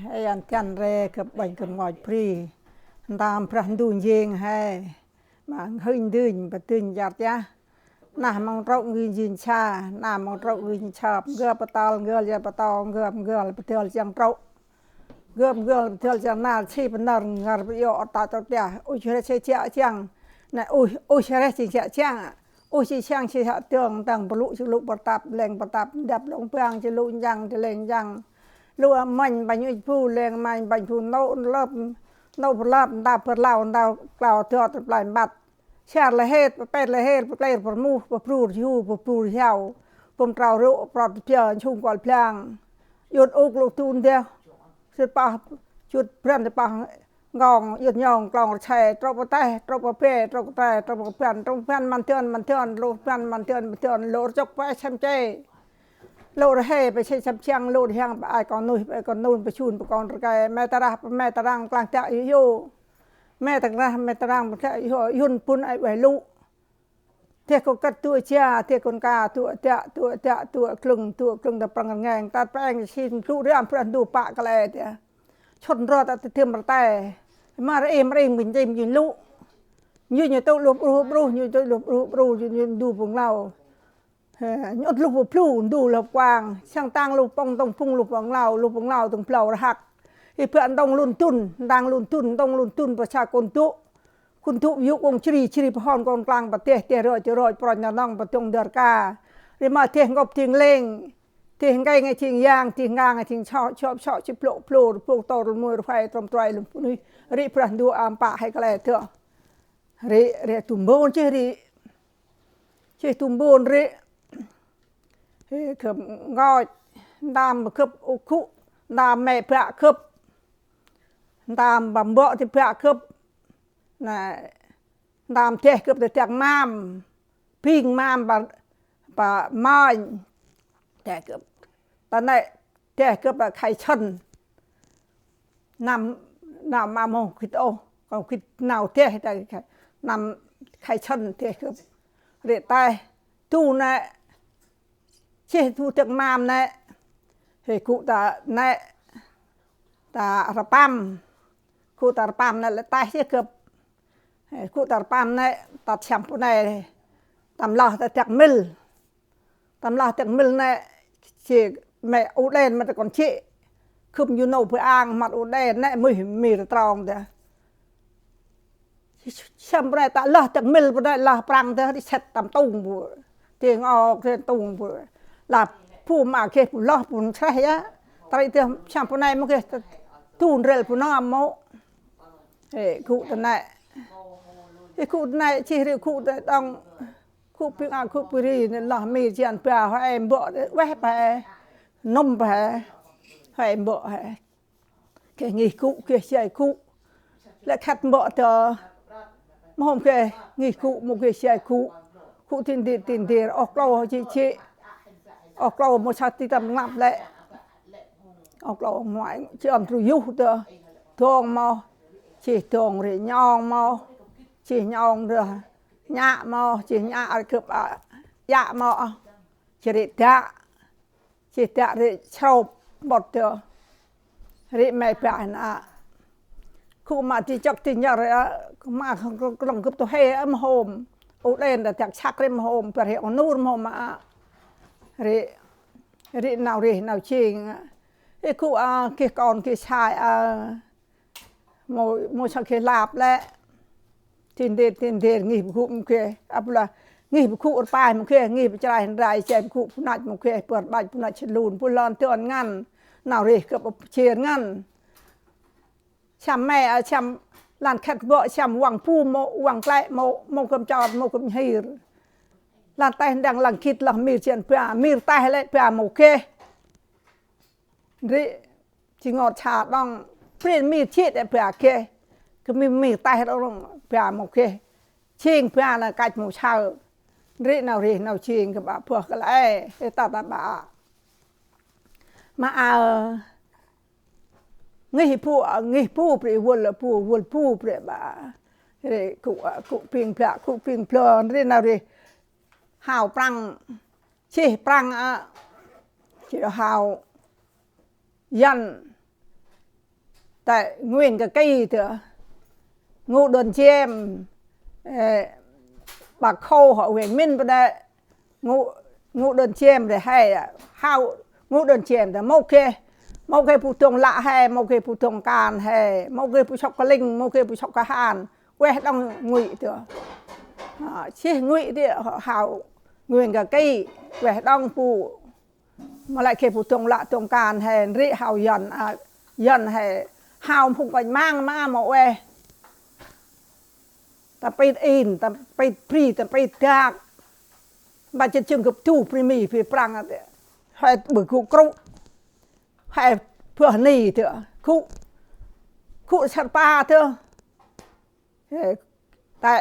ไอ้อันจันเรกับบังกับงอยพรีตามพระดูนเยงให้มาหึ่งดื้นปะตึงยัดยะน่ามองเราเงินยินชาน่ามองเราเงินชาเงือปะตอลเงือจะปะตอเงือปะเทลจังเราเงือปะเทลจังน่าชีพนังงานประโยชน์ตาตัวเดียอุ้ยเชื่อเชื่อจังน่ะอุ้ยเชื่อเชื่อจังอุ้ยช่างเชื่อเตืองตั้งปลุกลุประตับแรงประตับดับลงเพื่องจะลุยังจะแรงยังลูกมันบัญญัติผู้แรงมันบัญญัติโน้เริ่มโน้พลับดาวพลาวดาวกล่าวเถื่อนปลายบัดชาละเหตุเป็นละเหตุเป็นประมูประพรูชูประพรูเช่าผมกล่าวรู้ปลอดเพียงชุ่มกว่าพลางหยุดอุกลูกตูนเดียวสุดป่าจุดเพื่อนจะป่างองหยุดยองกลองแช่ตรบแต่ตรบเป้ตรบแต่ตรบเพื่อนมันเถื่อนลูกเพื่อนมันเถื่อนโลจกไปช้ำใจโลดให้ไปใช้ช้ำเชียงโลดแห้งไปก่อนนุ่ยไปก่อนนู่นไปชูนไปก่อนไกลแม่ตารังกลางเตะอยู่แม่ตารังมันแค่ยุ่นปุ่นไอ้ไหวลุเที่ยก็กัดตัวเชียเที่ยคนกาตัวคลึงแต่ปรังแงงตัดแป้งชิมผู้เรื่องเพื่อนดูปะกันเลยเดียชนรอดแต่เทียมระแต่มาเอ็มบินใจยืนลุยืนอยู่ตัวรูปยืนตัวรูปยืนดูพวกเรายอดลูกพลูดูหลับกวางช่างตั้งลูกปองตรงพุ่งลูกของเราตรงเปล่าหักที่เพื่อนต้องลุ่นตุนดังลุ่นตุนประชากรตุคุณทุยุกงชรีพรกองกลางประเทศเตรอยปรอนยาน้องประจงเดือดกาเรียมาเทียงกบเทียงเล่งเทียงไก่ไงเทียงยางเทียงงางไงเทียงชอบชิโปรพวกโตรมวยไฟตรมไตรลุมนี่ริพรันดูอามปะให้กระไรเถอะริตุ่มโบนชื่อตุ่มโบนริkhớp ngồi đam khớp ô cụ đam mẹ phạ khớp đam bầm bọ thì phạ khớp này đam thế khớp để chẳng mam ping mam bà mai thế khớp tận này thế khớp là khai chân nằm mà mong khít ô còn khít nào thế thì nằm khai chân thế khớp để tay tu này chế thu thực màm này thì cụ ta rập pam này là tay chế cướp cụ ta rập pam này ta chạm phụ này tầm lò ta chặt mil này chỉ mẹ út đen mà ta còn chị khum như nấu với ăn mặt út đen này mì tròn đấy chạm phụ này ta lò chặt mil phụ này lò prang thế thì sét tầm tung bùa tiếng o cái tung bùa làผู้มาเก็บผู้ล้อผู้ใช่ยะตอนที่ช่างผู้นายมันก็ตูนเร็วผู้น้องโมคู่ตัวไหนคู่ไหนที่เรียกคู่ต้องคู่พิงคู่ปุรีเนี่ยเรามีเจียนเปล่าให้เอ็มบ่แวะไปนมไปให้เอ็มบ่แค่งี้คู่แค่ใช้คู่และขัดบ่เธอมองแค่งี้คู่มองแค่ใช้คู่ทินดีออกเราชี้ออกเราโมชาติตำนับเลยออกเราหมายเชื่อมทุยุเถอะทองมาchỉทองrồi nhonมาchỉ nhon rồi nhạมาchỉ nhạ cướp dạมาchỉ đã rồi chầu bọt ถอะrồi mày phải na khu mà chỉ chọc thì nhở rồi mà không lòng cướp tôi hay âm hồn út đen là chắc chắc lên hồn phải hiểu nút hồn mà rị nào chiên cái cụ kia còn kia xài một sao kia lạp lẽ tiền đề nghỉ cụ một kia là nghỉ cụ bài một kia nghỉ trái rải chèn cụ phụ nạch một kia bật bạch phụ nạch lùn phụ lon tươn ngăn nào rị cập chiên ngăn chăm mẹ chăm làn khát vợ chăm hoàng phu hoàng lại mộ cầm tròn mộ cầm hì làn tay đang lằng kít lằng mì chuyện mì tay lại một kê rị chỉ ngọt trà đang phên mì chết để kê cứ mì tay đó một kê chiên là cạch một sao rị nào chiên cái bà phược cái lại cái ta bà mà nghỉ phu bị vuol phu bị bà rị cụ phiền plờ rị nào rị hào prang chỉ prang chỉ hào yan tại nguyên cái cây thừa ngụ đồn chêm bà khâu họ huyền minh bên đây ngụ đồn chêm để hay hao ngụ đồn chêm để mâu kê phụ tùng lạ hay mâu kê phụ tùng càn hay mâu kê phụ sọc cá linh mâu kê phụ sọc cá hàn quê đông ngụy thừa chỉ ngụy thì họ hào nguyên cái cây quê đông phụ mà lại kê phụ tùng lạ tùng càn hay rị hào dần hay hào phụng bánh mang mà mẫu ê taไปอินtaไปพรีtaไปกากมาจะจึงกับทูพรีมีพรีปรังอะไรให้บึกคุกรุให้เพื่อหนีเถอะคุชัดปลาเถอะแต่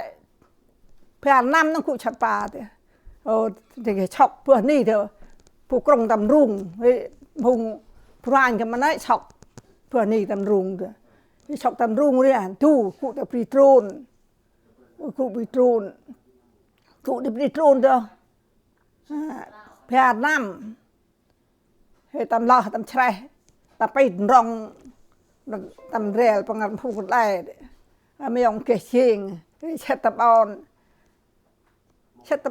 เพื่อนน้ำต้องคุชัดปลาเถอะโอ้ที่ช็อกเพื่อหนีเถอะผู้กรงตำรุงพุงพรานกันมาได้ช็อกเพื่อหนีตำรุงเถอะช็อกตำรุงเนี่ยทูคุแต่พรีโตรนcụ bị trôn cụ đi trôn đâu phải năm hay tầm lo tầm trai tầm bay rong tầm rèl bằng ngàn phụ lại mấy ông kể chuyện chết tập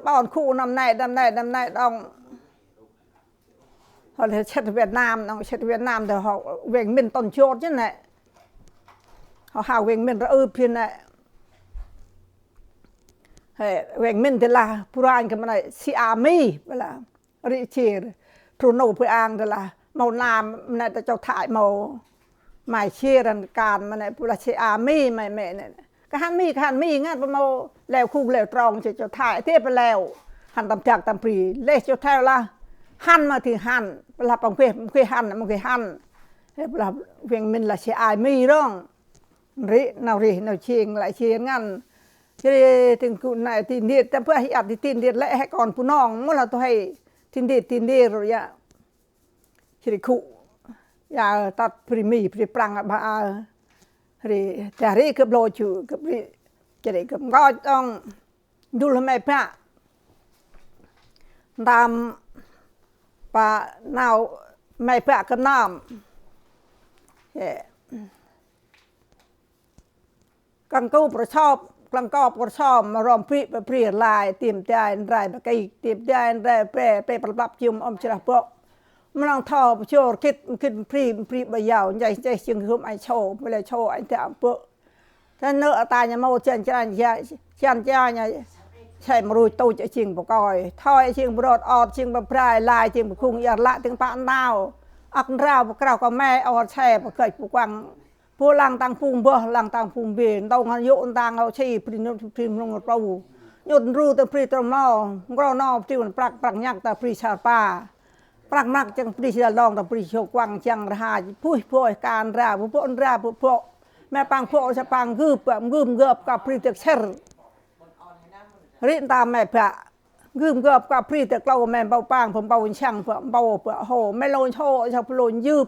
on khu năm nay đông họ là chết Việt Nam thì họ về mình tồn chốt chứ này họ hào về mình ra phiên này về mình thì là Puran cái này si ami là rị chìa trù nổ với ang thì là màu nam này ta cho thải màu mài chia rằng càn mà này là si ami mày mẹ này cái han mi ngắt màu lèo khung lèo tròn chỉ cho thải tiếpไปแล้วหันตำจากตำปรีเล่cho theo là han mà thì han là bằng quê han mà quê han là về mình là si ami đó rị nào chiêng lại chiêng ngăn chứถึงกูnày tin điệtแต่เพื่อให้อัดtin điệt lạiให้ก่อนผู้น้องเมื่อเราต้องให้tin điệt rồi ya chỉ cụ yaตัดพรีมีพรีปรังอ่ะบ้ารีแต่รีกับโลจูกับรีจะได้กับก็ต้องดูแลแม่พระตามป่าหนาวแม่พระกับน้ำกังกูประชอบกลางกอบก็ชอบมารอมพริปรีลายเตรียมใจไรแบบไก่เตรียมใจไรเปรย์ประดับจุ่มอมชราพวกมันลองทอประโยชน์คิดขึ้นพรีใบยาวใหญ่จึงคือไอโชว์ไม่เลยโชว์ไอแต่พวกถ้าเนื้อตายเนี่ยมาเชิญใจเนี่ยใช่มารุยตู้จะชิงปกอยทอยชิงบรอดออดชิงบะพรายลายชิงบะคุงยาละถึงปะนาวอักราวปะกราวกับแม่ออดแช่ปะเกยปะกวังพวกลังตังพุงบ่ลังตังพุงเบียนตรงหันโยนตังเอาชีพรินลงกระปูโยนรูแต่พริตรงนอกรอนอที่มันปรักยักแต่พริชาป้าปรักนักจังพริชาลองแต่พริโชกวังจังราผู้การราผู้พวกแม่ปังพวกจะปังกึบกับพริตเชอร์รินตามแม่พระกึบกับพริตเราแม่เบาปังผมเบาช่างเบาโหไม่โลนโชจะโลนยืบ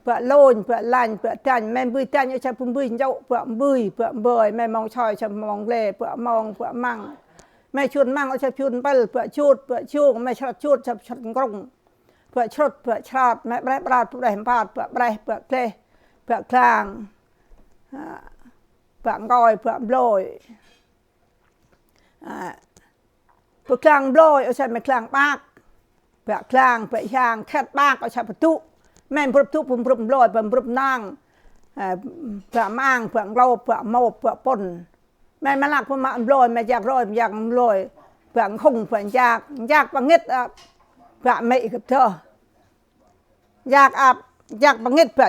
เปล่าโลนเปล่าลันเปล่าจันแม่บุยจันยังใช้พุ่มบุยเจ้าเปล่าบุยเปล่าเบยแม่มองชอยใช้มองเล่เปล่ามองเปล่ามั่งแม่ชุนมั่งเอาใช้ชุนเปล่าชุดเปล่าชูแม่ชดชุดใช้ชดกรงเปล่าชดเปล่าชาดแม่แบรบราดผู้ใดพาดเปล่าแบรเปล่าเคลเปล่าคลางเปล่างอยเปล่าโบยเปล่าคลางโบยเอาใช้ไม่คลางปากเปล่าคลางเปล่ายางแคดปากเอาใช้ประตูแม่พรบทุกผมพรบลอยผมพรบนั่งเผื่อมั่งเผื่อโลเผื่อโมเผื่อปนแม่มาลักผมมาลอยแม่อยากลอยอยากลอยเผื่อคงเผื่อยากบังเงิดเผื่อไม่กับเธออยากบังเงิดเผื่อ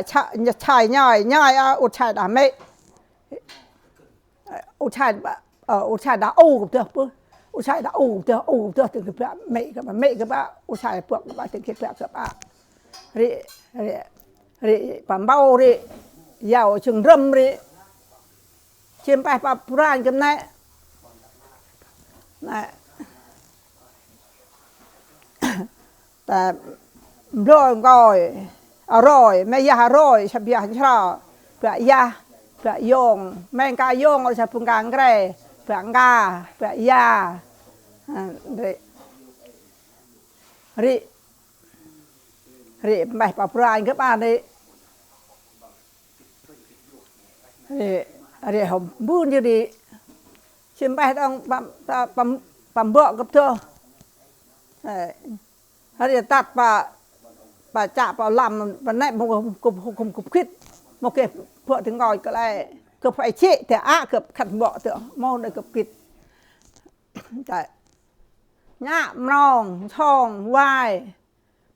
ชายย่อยอุดชายด่าไม่อุดชายด่าอู้กับเธอปุ๊บอุดชายด่าอู้กับเธอถึงเผื่อไม่กับอุดชายพวกมาถึงเผื่อกับriêng phẩm bao riêng giàu chừng râm riêng chiêm bài bạp ràn cầm này rồi mẹ già rồi sắp già cho phải già phải dùng mẹ ca dùng ở sắp phương càng cái phải ngà phải già riêng bài bạp ràn các bạn đấy อะไรผมบุญอยู่ดีชิมไปต้องปั๊มเบาะกับเธออะไรตัดป่าจ่าป่าลำป่าไหนมันคิดมันเก็บพวกถึงงอยก็เลยเกือบไฟเชี่ยแต่เกือบขัดเบาะเถอะมองได้เกือบคิดแต่หน้ามองช่องวาย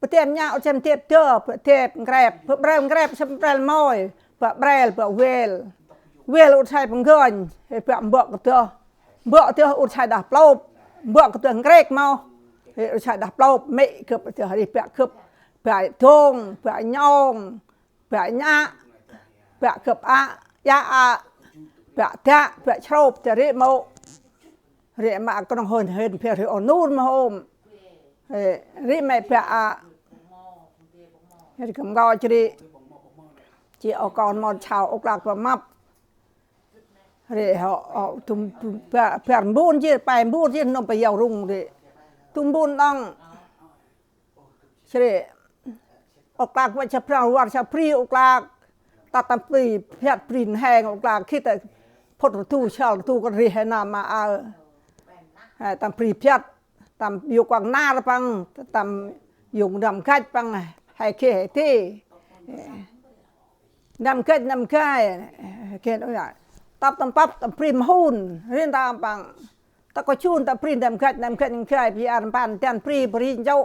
ประเทศหน้าเอาจำเทียบเจอประเทศแกรบเพื่อแบรนด์แกรบชมแบรนด์มอยเพื่อแบรนด์เพื่อเวลอุทัยพังเกินเพื่อเบาะกับเธอเบาะเธออุทัยดับโลบเบาะกับเธอแกรกเมาอุทัยดับโลบไม่เกือบเธอให้เพื่อเกือบเพื่อทงเพื่อยองเพื่อหน้าเพื่อเกือบยาเพื่อแทะเพื่อโฉบจะเรียโมเรียมาก็ต้องเห็นเพื่อที่อ่อนนู่นมาโฮมเรียไม่เพื่อเห็นคำกอจะดีจีเอาก่อนมอนชาวอกหลักประมับเรียเขาทุ่มเพื่อบุญจีไปบุญจีนนไปยาวรุ่งเรียทุ่มบุญต้องเฉลี่ยอกหลักว่าจะพรางวัดจะพรีอกหลักตัดตำปีเพียรปรินแหงอกหลักคิดแต่พดตู้เช่าตู้ก็เรียนนามาตำปีเพียรตำอยู่กวางหน้าปังตำอยู่ดำคัดปังให้เข่ที่ดำคัดเข่ตัวใหญ่ตับตำปั๊บตำปริมหุ่นเรียนตามปังตะก็ชูนตำปริมดำคัดยังไข่พี่อาร์ปันเตียนปรีเจ้า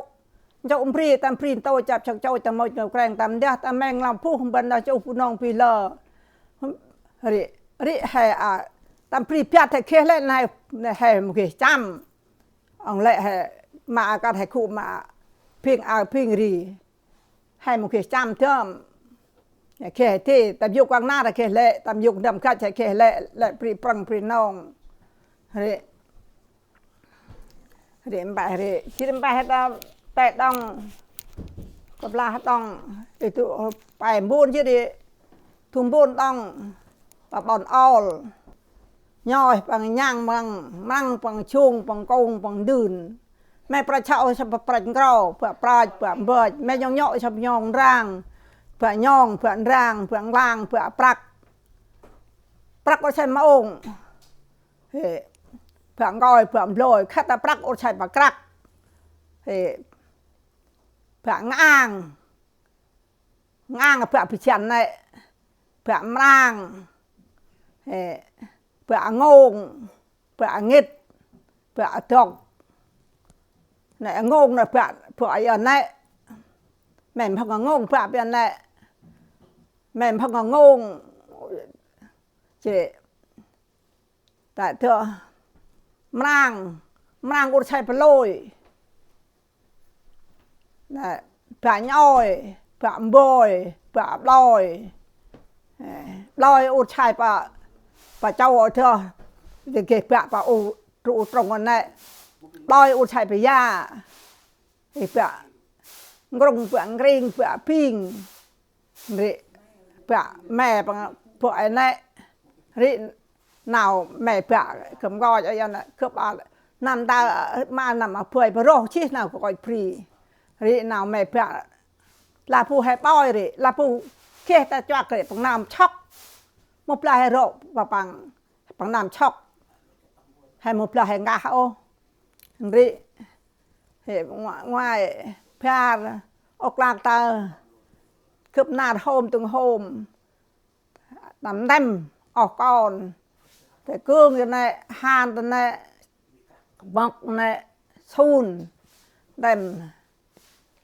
ปรีตำปริมโตจับชักเจ้าตำมดแกรงตำเดียตำแมงลำผู้บรรดาเจ้าผู้น้องพี่เลอริให้ตำปริมพิจให้เข่เล่นให้มุกจำองเล่ให้มาการให้คู่มาเพียงรีให้มุกจำเติมแค่ที่ตำยุกวางหน้าแต่แค่เละตำยุกดำคัดแค่เละและปรีปรังปรีน้องเรียนไปคิดไปให้แต่ต้องกับลาต้องตัวไปบุญที่ดีทุ่มบุญต้องปะบอนออลย่อยปังย่างมั่งปังช่วงปังกงปังดืนแม่ประชาชนประปรังกรอเพื่อปลายเพื่อเบิดแม่ย่องชอบย่องร่างเพื่อย่องเพื่อร่างเพื่อล่างเพื่อปรักก็ใช่มาองเพื่องอยเพื่อโรยข้าตาปรักโอใช่ปากรักเพื่อง่างเพื่อพิชันเนี่ยเพื่อร่างเพื่องงเพื่องิดเพื่อตกเนี่ยงงเนี่ยเพื่ออย่างนี้แม่พังงงเพื่อเป็นเนี่ยแม่พังงงเจแต่เธอร่างอุทัยพลอยเนี่ยเพื่อย่อยเพื่อบอยเพื่อลอยอุทัยปะเจ้าเธอเด็กเพื่อปะอุตรงกันเนี่ยลอยอุทัยไปย่าเพื่อกรงเพื่อกริงเพื่อพิงริเพื่อแม่เพื่อไอ้เนี่ยริnào mẹ bạ cầm gọi cho anh cướp nằm ta mà nằm ở phơi bờ rô chứ nào có gọi free ri nào mẹ bạ là phụ hay boy ri là phụ khi ta cho cái bằng nằm chóc một là rộ và bằng nằm chóc hay một là hay ngã ô ri hệ ngoài pha ốc lạc ta cướp nạt hôm từng hôm nằm đâm ở conแต่เครื่องอย่างนี้ฮานตัวนี้บักนี้ซูนเต็ม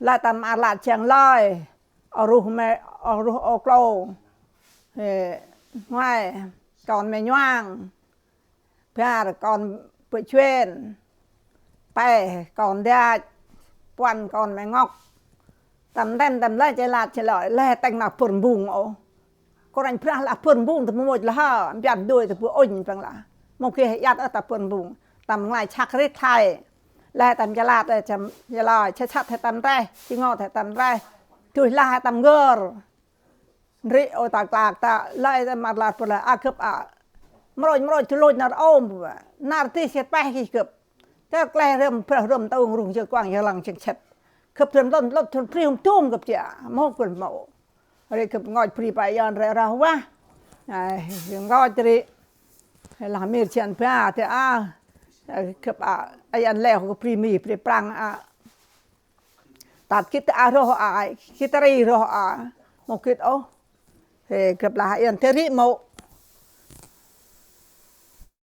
แล้วทำอาลาเชียงลอยเอารูแม่เอารูเอาโกลง่ายก่อนไม่ย่างเพื่อก่อนไปช่วยไปก่อนได้ปวนก่อนไม่งอกทำเต็มแล้วจะลาเฉลยแล้วแต่งหน้าปุ่นบุ้งเอาก็รันพระละเพื่อนบุ้งแต่หมดละฮ่ายันด้วยแต่ผู้อ่อนฟังละมองเคยยัดแต่เพื่อนบุ้งตำไงชักเรียกไทยและตำยาลาแต่จำยาลอยชัดแต่ตำได้ชิงอแต่ตำได้ถุยลาตำเกอร์ริโอตากตาไล่แต่มาลาปุ่นละอาคืบมรอยชุลุยนาอ้อมนาที่เสียไปกี่เกือบแต่แกล้เริ่มเต้ารุ่งเชือกว้างยาลังเชิงเช็ดคืบเริ่มต้นลดทุนพริ้วตุ้มกับเจ้ามองคนเมาเรียกงอยพรีไปย้อนเราว่า yang kau ceri lah mir cian pia te ke ayan leh ko primi pre prang tat kita roh kita ri roh mo kit ke lah ayan teri mo